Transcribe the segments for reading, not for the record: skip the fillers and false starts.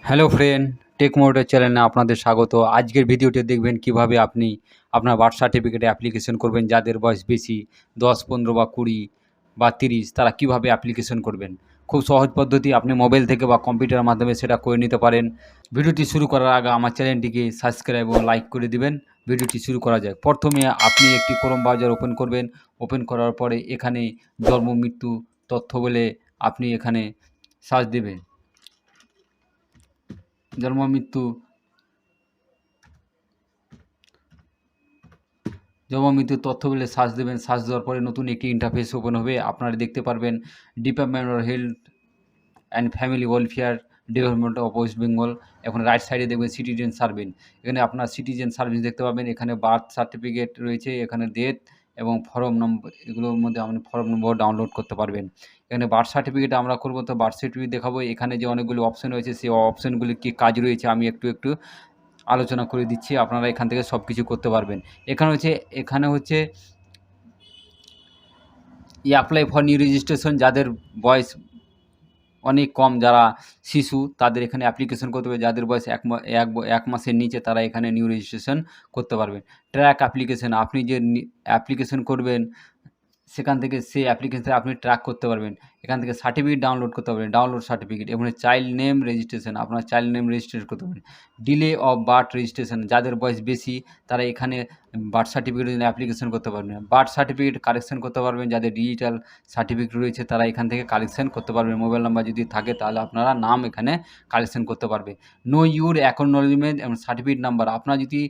Hello friend, take motor চ্যানেলে আপনাদের স্বাগত। আজকের ভিডিওতে দেখবেন কিভাবে আপনি আপনার বার্থ সার্টিফিকেটে অ্যাপ্লিকেশন করবেন। যাদের বয়স বেশি 10, 15 বা 20 বা 30 তারা কিভাবে অ্যাপ্লিকেশন করবেন। খুব সহজ পদ্ধতি, আপনি মোবাইল থেকে বা কম্পিউটারের মাধ্যমে সেটা করে নিতে পারেন। ভিডিওটি শুরু করার আগে আমার চ্যানেলটিকে সাবস্ক্রাইব ও লাইক করে দিবেন। ভিডিওটি শুরু করা যায়। প্রথমে আপনি একটি ক্রোম ব্রাউজার ওপেন করবেন। ওপেন করার পরে এখানে জন্ম মৃত্যু তথ্য বলে আপনি এখানে সার্চ দেবেন। জন্ম মৃত্যু তথ্য বলে সার্চ দেবেন। সার্চ দেওয়ার পরে নতুন একটি ইন্টারফেস ওপেন হবে। আপনারা দেখতে পারবেন department of health and family welfare development of West Bengal. এখন রাইট সাইডে দেখবেন সিটিজেন সার্ভিস। এখানে আপনার সিটিজেন সার্ভিস দেখতে পাবেন। এখানে বার্থ সার্টিফিকেট রয়েছে, এখানে ডেট এবং ফর্ম নম্বর, এগুলোর মধ্যে আপনি ফর্ম নম্বর ডাউনলোড করতে পারবেন। এখানে বার্থ সার্টিফিকেট আমরা করবো, তো বার্থ সার্টিফিকেট দেখাবো। এখানে যে অনেকগুলো অপশন রয়েছে, সেই অপশনগুলি কী কাজ রয়েছে আমি একটু আলোচনা করে দিচ্ছি। আপনারা এখান থেকে সব কিছু করতে পারবেন। এখানে হচ্ছে অ্যাপ্লাই ফর নিউ রেজিস্ট্রেশন। যাদের বয়স অনেক কম, যারা শিশু, তাদের এখানে অ্যাপ্লিকেশন করতে হবে। যাদের বয়স এক মাসের নিচে তারা এখানে নিউ রেজিস্ট্রেশন করতে পারবেন। ট্র্যাক অ্যাপ্লিকেশন, আপনি যে অ্যাপ্লিকেশন করবেন সেখান থেকে সেই অ্যাপ্লিকেশনটা আপনি ট্র্যাক করতে পারবেন। এখান থেকে সার্টিফিকেট ডাউনলোড করতে পারবেন, ডাউনলোড সার্টিফিকেট। এবং চাইল্ড নেম রেজিস্ট্রেশন, আপনার চাইল্ড নেম রেজিস্ট্রেশন করতে পারবেন। ডিলে অফ বার্থ রেজিস্ট্রেশন, যাদের বয়স বেশি তারা এখানে বার্থ সার্টিফিকেটের জন্য অ্যাপ্লিকেশন করতে পারবেন। বার্থ সার্টিফিকেট কারেকশন করতে পারবেন। যাদের ডিজিটাল সার্টিফিকেট রয়েছে তারা এখান থেকে কালেকশন করতে পারবেন। মোবাইল নাম্বার যদি থাকে তাহলে আপনারা নাম এখানে কালেকশন করতে পারবে। নো ইউর অ্যাকনোলেজমেন্ট এবং সার্টিফিকেট নাম্বার, আপনি যদি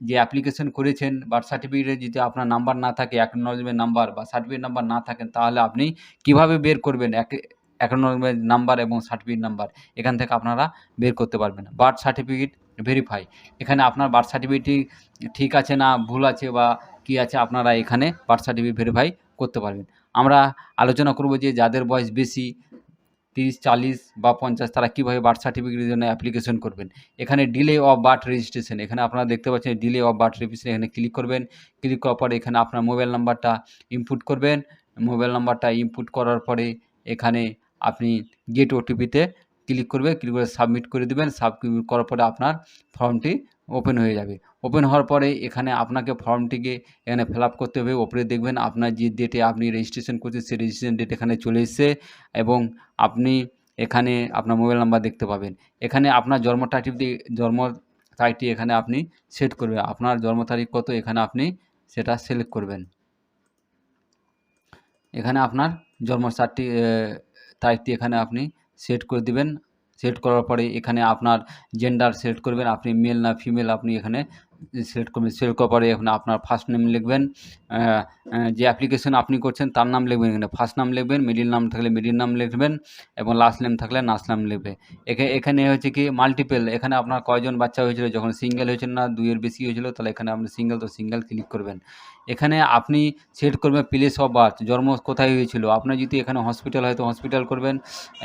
যে অ্যাপ্লিকেশন করেছেন বার্থ সার্টিফিকেটে যদি আপনার নাম্বার না থাকে, অ্যাকনোলেজমেন্ট নাম্বার বা সার্টিফিকেট নাম্বার না থাকেন, তাহলে আপনি কিভাবে বের করবেন অ্যাকনোলেজমেন্ট নাম্বার এবং সার্টিফিকেট নাম্বার? এখান থেকে আপনারা বের করতে পারবেন। বার্থ সার্টিফিকেট ভেরিফাই, এখানে আপনার বার্থ সার্টিফিকেটটি ঠিক আছে না ভুল আছে বা কী আছে, আপনারা এখানে বার্থ সার্টিফিকেট ভেরিফাই করতে পারবেন। আমরা আলোচনা করব যে যাদের বয়স বেশি 30, 40 বা 50 তারা কীভাবে বার্থ সার্টিফিকেটের জন্য অ্যাপ্লিকেশন করবেন। এখানে ডিলে অফ বার্থ রেজিস্ট্রেশন, এখানে আপনারা দেখতে পাচ্ছেন ডিলে অফ বার্থ রেজিস্ট্রেশন, এখানে ক্লিক করবেন। ক্লিক করার পরে এখানে আপনার মোবাইল নাম্বারটা ইনপুট করবেন। মোবাইল নাম্বারটা ইনপুট করার পরে এখানে আপনি গেট ওটিপিতে ক্লিক করে সাবমিট করে দেবেন। সাবমিট করার পরে আপনার ফর্মটি ওপেন হয়ে যাবে। ওপেন হওয়ার পরে এখানে আপনাকে ফর্মটিকে এখানে ফিল আপ করতে হবে। ওপরে দেখবেন আপনার যে ডেটে আপনি রেজিস্ট্রেশন করছেন সেই রেজিস্ট্রেশন ডেট এখানে চলে এসেছে এবং আপনি এখানে আপনার মোবাইল নাম্বার দেখতে পাবেন। এখানে আপনার জন্ম তারিখটি এখানে আপনি সেট করবেন। আপনার জন্ম তারিখ কত এখানে আপনি সেটা সিলেক্ট করবেন। এখানে আপনার জন্ম তারিখটি এখানে আপনি সেট করে দিবেন। সেট করার পরে এখানে আপনার জেন্ডার সিলেক্ট করবেন, আপনি মেল না ফিমেল আপনি এখানে সিলেক্ট করবেন। সিলেক্ট করার পরে এখানে আপনার ফার্স্ট নেম লিখবেন, যে অ্যাপ্লিকেশন আপনি করছেন তার নাম লিখবেন। এখানে ফার্স্ট নাম লিখবেন, মিডিল নাম থাকলে মিডিল নাম লিখবেন এবং লাস্ট নেম থাকলে লাস্ট নাম লিখবে। এখানে হচ্ছে কি মাল্টিপল, এখানে আপনার কয়জন বাচ্চা হয়েছিল, যখন সিঙ্গেল হয়েছিল না 2 এর বেশি হয়েছিল তাহলে এখানে আপনি সিঙ্গেল, তো সিঙ্গেল ক্লিক করবেন। এখানে আপনি সেট করবেন প্লেস অফ বার্থ, জন্ম কোথায় হয়েছিল। আপনার যদি এখানে হসপিটাল হয় তো হসপিটাল করবেন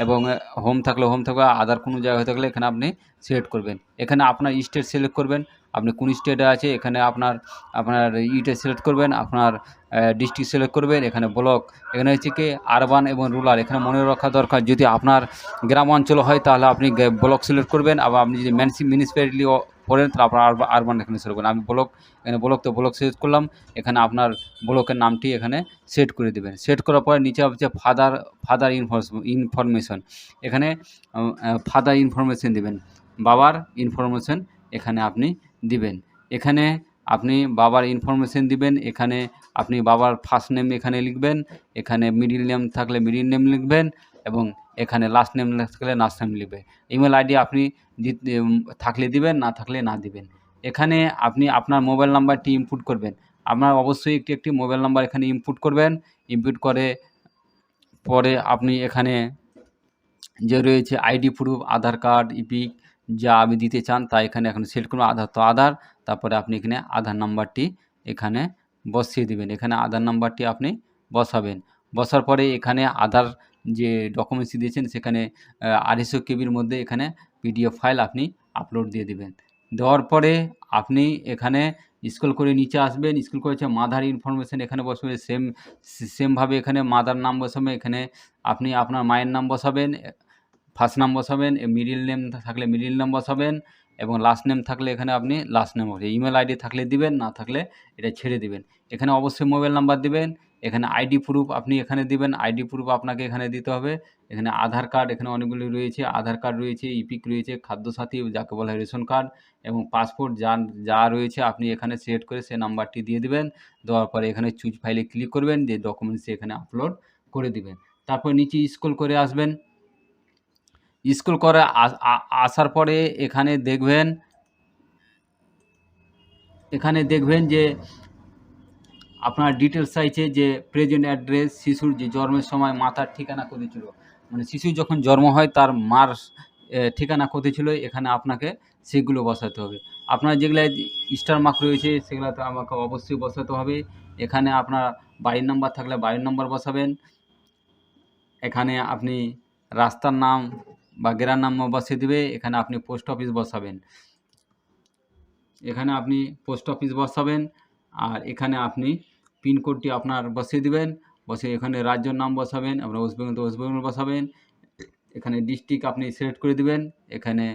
এবং হোম থাকলে হোম থাকবে, আদার কোনো জায়গায় হয়ে থাকলে এখানে আপনি সিলেক্ট করবেন। এখানে আপনার স্টেট সিলেক্ট করবেন, আপনি কোন স্টেটে আছে। এখানে আপনার ইটা সিলেক্ট করবেন, আপনার ডিস্ট্রিক্ট সিলেক্ট করবেন। এখানে ব্লক, এখানে হচ্ছে কি আরবান এবং রুরাল, এখানে মনে রাখা দরকার যদি আপনার গ্রাম অঞ্চল হয় তাহলে আপনি ব্লক সিলেক্ট করবেন, আবার আপনি যদি মিউনিসিপ্যালিটি পড়েন তাহলে আপনার আরবান এখানে সিলেক্ট করবেন। আমি এখানে ব্লক সিলেক্ট করলাম। এখানে আপনার ব্লকের নামটি এখানে সেট করে দেবেন। সেট করার পরে নিচে হচ্ছে ফাদার ইনফরমেশন, এখানে ফাদার ইনফরমেশন দেবেন, বাবার ইনফরমেশন এখানে আপনি দিবেন। এখানে আপনি বাবার ইনফরমেশন দিবেন। এখানে আপনি বাবার ফার্স্ট নেম এখানে লিখবেন, এখানে মিডিল নেম থাকলে মিডিল নেম লিখবেন এবং এখানে লাস্ট নেম থাকলে লাস্ট নেম লিখবে। ইমেল আইডি আপনি থাকলে দিবেন, না থাকলে না দিবেন। এখানে আপনি আপনার মোবাইল নাম্বারটি ইনপুট করবেন। আপনার অবশ্যই একটি মোবাইল নাম্বার এখানে ইনপুট করবেন। ইনপুট করে পরে আপনি এখানে যে রয়েছে আইডি প্রুফ, আধার কার্ড, ইপিক যা আমি দিতে চান তা এখানে এখন সিলেক্ট করুন। আধার, তারপরে আপনি এখানে আধার নাম্বারটি এখানে বসিয়ে দিবেন। এখানে আধার নাম্বারটি আপনি বসাবেন। বসার পরে এখানে আধার যে ডকুমেন্টস দিয়েছেন সেখানে 250 কেবির মধ্যে এখানে পিডিএফ ফাইল আপনি আপলোড দিয়ে দিবেন। দেওয়ার পরে আপনি এখানে স্ক্রল করে নিচে আসবেন। স্ক্রল করে মাদার ইনফরমেশন এখানে বসবে। সেমভাবে এখানে মাদার নাম বসাবেন। এখানে আপনি আপনার মায়ের নাম বসাবেন। ফার্স্ট নাম বসাবেন, মিডল নেম থাকলে মিডল নেম বসাবেন, এবং লাস্ট নেম থাকলে এখানে আপনি লাস্ট নেম বসাবেন। ইমেল আইডি থাকলে দিবেন, না থাকলে এটা ছেড়ে দিবেন। এখানে অবশ্যই মোবাইল নাম্বার দিবেন। এখানে আইডি প্রুফ আপনি এখানে দিবেন, আইডি প্রুফ আপনাকে এখানে দিতে হবে। এখানে আধার কার্ড, এখানে অনেকগুলি রয়েছে, আধার কার্ড রয়েছে, ইপিক রয়েছে, খাদ্যসাথী যাকে বলা হয় রেশন কার্ড, এবং পাসপোর্ট যা রয়েছে আপনি এখানে সিলেক্ট করে সে নাম্বারটি দিয়ে দিবেন। দেওয়ার পরে এখানে চুজ ফাইলে ক্লিক করবেন, যে ডকুমেন্টস এখানে আপলোড করে দিবেন। তারপর নিচে স্ক্রল করে আসবেন। স্ক্রল করে আসার পরে এখানে দেখবেন যে আপনার ডিটেলস চাইছে, যে প্রেজেন্ট অ্যাড্রেস, শিশুর যে জন্মের সময় মাতার ঠিকানা কোথায় ছিল, মানে শিশু যখন জন্ম হয় তার মার ঠিকানা কোথায় ছিল, এখানে আপনাকে সেগুলো বসাতে হবে। আপনার যেগুলো স্টার মার্ক রয়েছে সেগুলো তো আমাকে অবশ্যই বসাতে হবে। এখানে আপনার বাড়ির নাম্বার থাকলে বাড়ির নাম্বার বসাবেন। এখানে আপনি রাস্তার নাম বা গ্রামের নাম বসিয়ে দেবে। এখানে আপনি পোস্ট অফিস বসাবেন, আর এখানে আপনি পিনকোডটি আপনার বসিয়ে দিবেন। বসিয়ে এখানে রাজ্যের নাম বসাবেন, আপনার ওয়েস্ট বেঙ্গল তো ওয়েস্ট বেঙ্গল বসাবেন। এখানে ডিস্ট্রিক্ট আপনি সিলেক্ট করে দিবেন। এখানে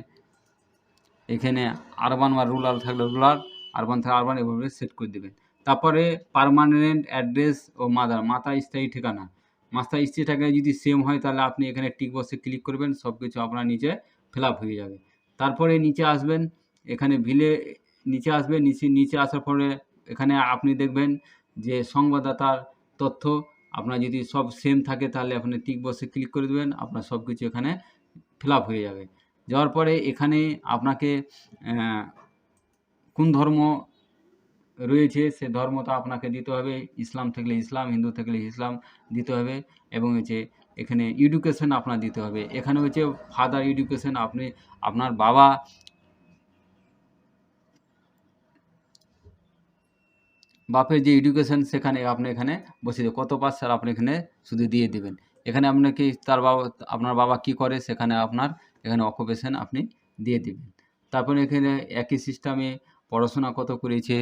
আরবান বা রুরাল থাকলে রুরাল, আরবান থাকলে আরবান, এভাবে সেট করে দেবেন। তারপরে পার্মানেন্ট অ্যাড্রেস ও মাতা স্থায়ী ঠিকানা। মাতা স্থায়ী ঠিকানা যদি সেম হয় তাহলে আপনি এখানে টিক বক্সে ক্লিক করবেন, সব কিছু আপনার নিচে ফিল আপ হয়ে যাবে। তারপরে নিচে আসবেন, এখানে নিচে আসার পরে এখানে আপনি দেখবেন যে সংবাদদাতার তথ্য, আপনার যদি সব সেম থাকে তাহলে আপনি টিক বক্সে ক্লিক করে দেবেন, আপনার সব কিছু এখানে ফিল আপ হয়ে যাবে। যাওয়ার পরে এখানে আপনাকে কোন ধর্ম রয়েছে সে ধর্মটা আপনাকে দিতে হবে। ইসলাম থাকলে ইসলাম, হিন্দু থাকলে ইসলাম দিতে হবে। এবং এখানে এডুকেশন আপনার দিতে হবে। এখানে ফাদার এডুকেশন, আপনি আপনার বাপের যে এডুকেশন সেখানে আপনি এখানে বসিয়ে দেবেন। কত পাস স্যার আপনি এখানে শুধু দিয়ে দেবেন। এখানে আপনাকে আপনার বাবা কি করে সেখানে আপনার এখানে অকুপেশন আপনি দিয়ে দেবেন। তারপরে এখানে একই সিস্টেমে পড়াশোনা কত করেছে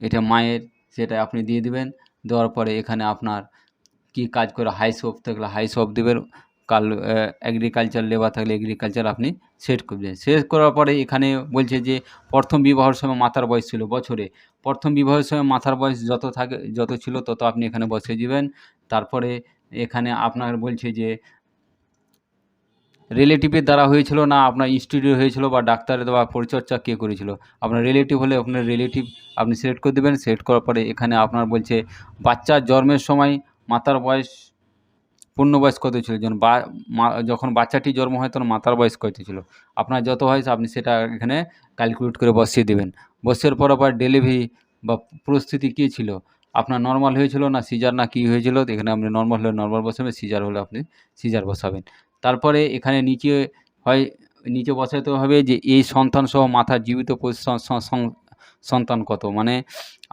এটা মায়ের, সেটা আপনি দিয়ে দিবেন। দেওয়ার পরে এখানে আপনার কি কাজ করে, হাইসব থাকলে হাইসব দেবেন, এগ্রিকালচার লেবার থাকলে এগ্রিকালচার আপনি সেট করবেন। সেট করার পরে এখানে বলছে যে প্রথম বিবাহের সময় মাতার বয়স ছিল বছরে। প্রথম বিবাহের সময় মাথার বয়স যত ছিল তত আপনি এখানে বসিয়ে দিবেন। তারপরে এখানে আপনার বলছে যে রিলেটিভের দ্বারা হয়েছিল না আপনার ইনস্টিটিউট হয়েছিল, বা ডাক্তারের দ্বারা পরিচর্যা কে করেছিল। আপনার রিলেটিভ হলে আপনার রিলেটিভ আপনি সিলেক্ট করে দেবেন। সিলেক্ট করার পরে এখানে আপনার বলছে বাচ্চার জন্মের সময় মাতার বয়স, পূর্ণ বয়স কত ছিল, যখন বাচ্চাটি জন্ম হয় তখন মাতার বয়স কত ছিল। আপনার যত বয়স আপনি সেটা এখানে ক্যালকুলেট করে বসিয়ে দেবেন। বসার পর আবার ডেলিভারি বা পরিস্থিতি কী ছিল, আপনার নর্মাল হয়েছিল না সিজার না কী হয়েছিল, এখানে আপনি নর্মাল হলে নর্মাল বসাবেন, সিজার হলে আপনি সিজার বসাবেন। তারপরে এখানে নিচে বসাতে হবে যে এই সন্তান সহ মাতার জীবিত সন্তান কত, মানে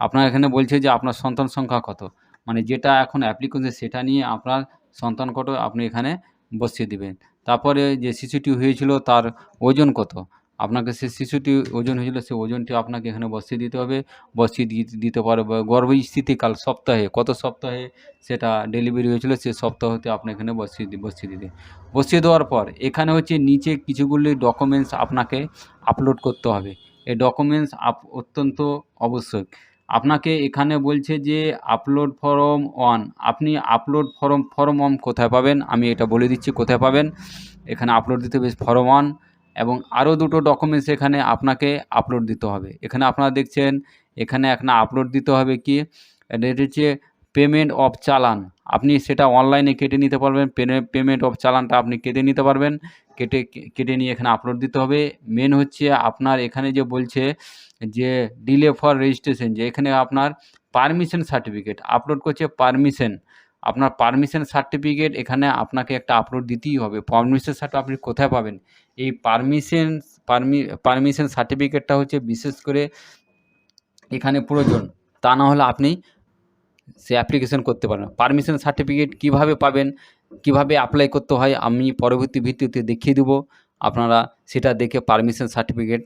আপনার এখানে বলছে যে আপনার সন্তান সংখ্যা কত, মানে যেটা এখন অ্যাপ্লিকেশন সেটা নিয়ে আপনার সন্তান কত আপনি এখানে বসিয়ে দিবেন। তারপরে যে শিশুটি হয়েছিল তার ওজন কত, আপনাকে সে শিশুটি ওজন হয়েছিল সে ওজনটি আপনাকে এখানে বসিয়ে দিতে হবে। বসিয়ে দিতে পারবে গর্ভস্থিতিকাল সপ্তাহে, কত সপ্তাহে সেটা ডেলিভারি হয়েছিল সে সপ্তাহতে আপনি এখানে বসিয়ে দেওয়ার পর এখানে নিচে কিছুগুলি ডকুমেন্টস আপনাকে আপলোড করতে হবে। এই ডকুমেন্টস অত্যন্ত আবশ্যক। আপনাকে এখানে বলছে যে আপলোড ফর্ম 1, আপনি আপলোড ফর্ম 1 কোথায় পাবেন আমি এটা বলে দিচ্ছি কোথায় পাবেন। এখানে আপলোড দিতে হবে ফর্ম 1, এবং আরও দুটো ডকুমেন্টস এখানে আপনাকে আপলোড দিতে হবে। এখানে আপনারা দেখছেন এখানে একটা আপলোড দিতে হবে কি, এটা হচ্ছে পেমেন্ট অফ চালান। আপনি সেটা অনলাইনে কেটে নিতে পারবেন, পেমেন্ট অফ চালানটা আপনি কেটে নিতে পারবেন। কেটে নিয়ে এখানে আপলোড দিতে হবে। মেন আপনার এখানে যে বলছে যে ডিলে ফর রেজিস্ট্রেশন, যে এখানে আপনার পারমিশন সার্টিফিকেট আপলোড করছে, আপনার পারমিশন সার্টিফিকেট এখানে আপনাকে একটা আপলোড দিতেই হবে। পারমিশন সার্টিফিকেট আপনি কোথায় পাবেন, এই পারমিশন সার্টিফিকেটটা বিশেষ করে এখানে প্রয়োজন, তা না হলে আপনি সে অ্যাপ্লিকেশন করতে পারেন। পারমিশন সার্টিফিকেট কিভাবে পাবেন, কিভাবে অ্যাপ্লাই করতে হয় আমি পরবর্তী ভিডিওতে দেখিয়ে দেবো। আপনারা সেটা দেখে পারমিশন সার্টিফিকেট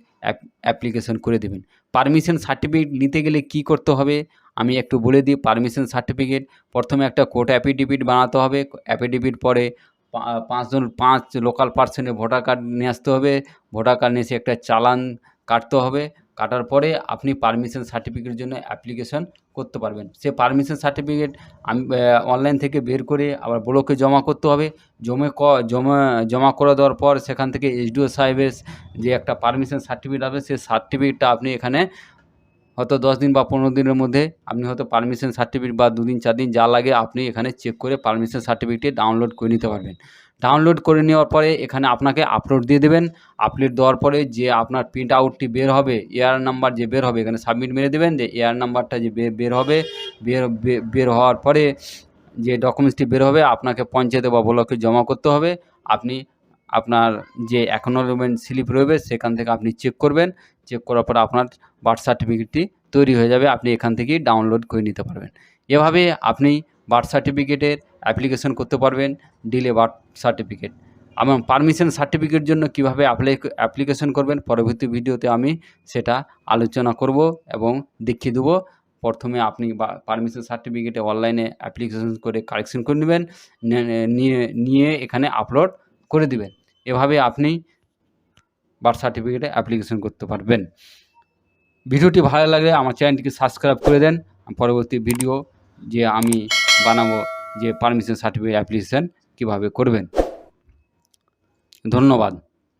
অ্যাপ্লিকেশন করে দেবেন। পারমিশন সার্টিফিকেট নিতে গেলে কি করতে হবে আমি একটু বলে দিই। পারমিশন সার্টিফিকেট প্রথমে একটা কোর্ট অ্যাফিডেভিট বানাতে হবে। অ্যাফিডেভিট পরে পাঁচ লোকাল পার্সনের ভোটার কার্ড নিয়ে আসতে হবে। ভোটার কার্ড নিয়ে এসে একটা চালান কাটতে হবে। কাটার পরে আপনি পারমিশন সার্টিফিকেটের জন্য অ্যাপ্লিকেশন করতে পারবেন। সে পারমিশন সার্টিফিকেট অনলাইন থেকে বের করে আবার ব্লকে জমা করতে হবে। জমা করে দেওয়ার পর সেখান থেকে এসডিও সাহেবের যে একটা পারমিশন সার্টিফিকেট হবে, সেই সার্টিফিকেটটা আপনি এখানে হয়তো 10 দিন বা 15 দিনের মধ্যে আপনি হয়তো পারমিশন সার্টিফিকেট বা 2 দিন 4 দিন যা লাগে আপনি এখানে চেক করে পারমিশন সার্টিফিকেটটি ডাউনলোড করে নিতে পারবেন। ডাউনলোড করে নেওয়ার পরে এখানে আপনাকে আপলোড দিয়ে দেবেন। আপলোড দেওয়ার পরে যে আপনার প্রিন্ট আউটটি বের হবে, এআর নাম্বার যে বের হবে, এখানে সাবমিট মেরে দেবেন। যে এআর নাম্বারটা যে বের হবে, বের হওয়ার পরে যে ডকুমেন্টসটি বের হবে আপনাকে পঞ্চায়েতে বা ব্লকে জমা করতে হবে। আপনি আপনার যে অ্যাকনলেজমেন্ট স্লিপ রয়েছে সেখান থেকে আপনি চেক করবেন। চেক করার পরে আপনার বার্থ সার্টিফিকেটটি তৈরি হয়ে যাবে। আপনি এখান থেকেই ডাউনলোড করে নিতে পারবেন। এভাবে আপনি বার্থ সার্টিফিকেটের অ্যাপ্লিকেশন করতে পারবেন, ডিলে বার্থ সার্টিফিকেট। এবং পারমিশন সার্টিফিকেটের জন্য কীভাবে অ্যাপ্লিকেশন করবেন পরবর্তী ভিডিওতে আমি সেটা আলোচনা করব এবং দেখিয়ে দেবো। প্রথমে আপনি পারমিশন সার্টিফিকেটে অনলাইনে অ্যাপ্লিকেশন করে কারেকশন করে নেবেন, নিয়ে এখানে আপলোড করে দেবেন। এভাবে আপনি বার্থ সার্টিফিকেটে অ্যাপ্লিকেশন করতে পারবেন। ভিডিওটি ভালো লাগলে আমার চ্যানেলটিকে সাবস্ক্রাইব করে দেন। পরবর্তী ভিডিও যে আমি বানাবো যে পারমিশন সার্টিফিকেট অ্যাপ্লিকেশন কীভাবে করবেন। ধন্যবাদ।